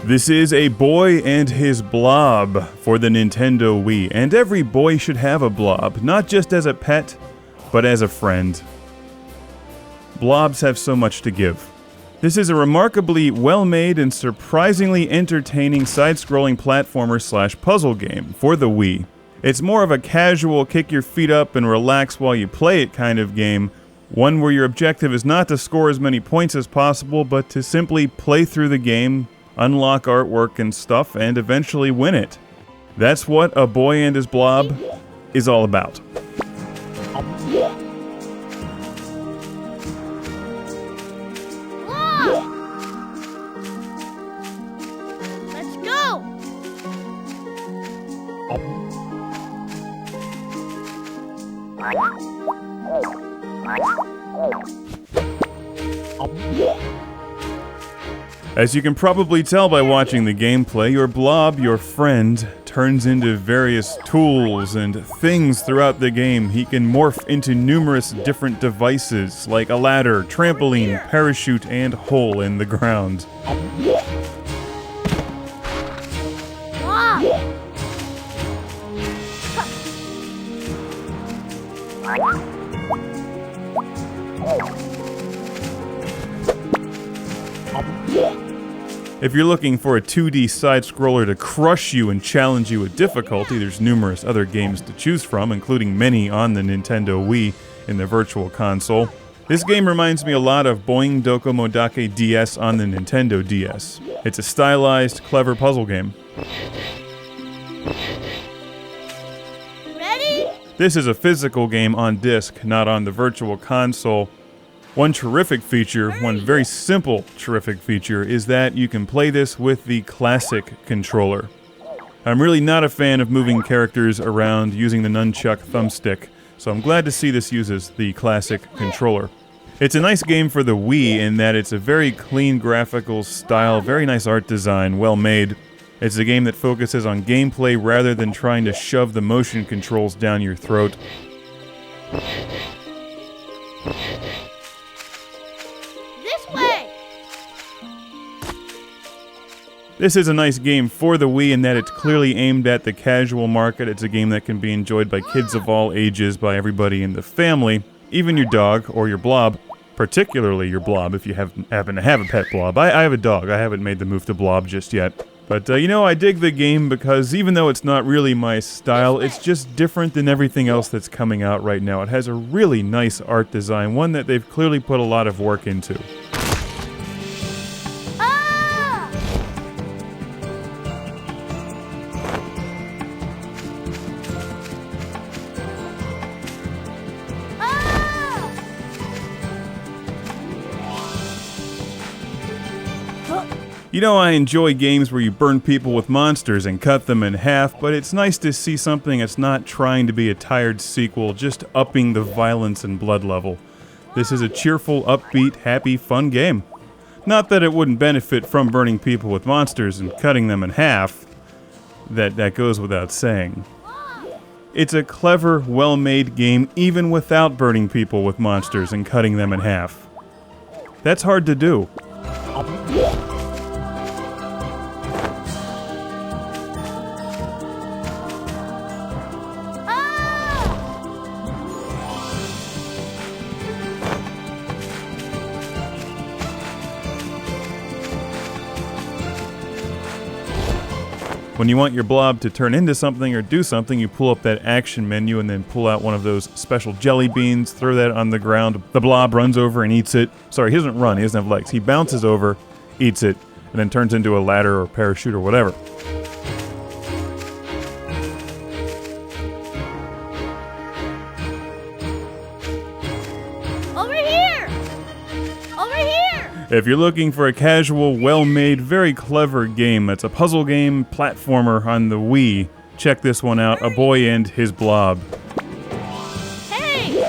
This is A Boy and His Blob for the Nintendo Wii, and every boy should have a blob, not just as a pet, but as a friend. Blobs have so much to give. This is a remarkably well-made and surprisingly entertaining side-scrolling platformer/puzzle game for the Wii. It's more of a casual kick your feet up and relax while you play it kind of game, one where your objective is not to score as many points as possible, but to simply play through the game, unlock artwork and stuff, and eventually win it. That's what A Boy and His Blob is all about. Let's go! As you can probably tell by watching the gameplay, your blob, your friend, turns into various tools and things throughout the game. He can morph into numerous different devices, like a ladder, trampoline, parachute, and hole in the ground. If you're looking for a 2D side-scroller to crush you and challenge you with difficulty, there's numerous other games to choose from, including many on the Nintendo Wii in the Virtual Console. This game reminds me a lot of Boing Dokomodake DS on the Nintendo DS. It's a stylized, clever puzzle game. Ready? This is a physical game on disc, not on the Virtual Console. One terrific feature, one very simple terrific feature, is that you can play this with the classic controller. I'm really not a fan of moving characters around using the nunchuck thumbstick, so I'm glad to see this uses the classic controller. It's a nice game for the Wii in that it's a very clean graphical style, very nice art design, well made. It's a game that focuses on gameplay rather than trying to shove the motion controls down your throat. This is a nice game for the Wii in that it's clearly aimed at the casual market. It's a game that can be enjoyed by kids of all ages, by everybody in the family, even your dog or your blob, particularly your blob if you happen to have a pet blob. I have a dog. I haven't made the move to blob just yet. But, I dig the game because even though it's not really my style, it's just different than everything else that's coming out right now. It has a really nice art design, one that they've clearly put a lot of work into. I enjoy games where you burn people with monsters and cut them in half, but it's nice to see something that's not trying to be a tired sequel, just upping the violence and blood level. This is a cheerful, upbeat, happy, fun game. Not that it wouldn't benefit from burning people with monsters and cutting them in half. That goes without saying. It's a clever, well-made game even without burning people with monsters and cutting them in half. That's hard to do. When you want your blob to turn into something or do something, you pull up that action menu and then pull out one of those special jelly beans, throw that on the ground. The blob runs over and eats it. Sorry, he doesn't run, he doesn't have legs. He bounces over, eats it, and then turns into a ladder or parachute or whatever. Over here! Over here! If you're looking for a casual, well-made, very clever game that's a puzzle game, platformer on the Wii, check this one out, A Boy and His Blob. Hey!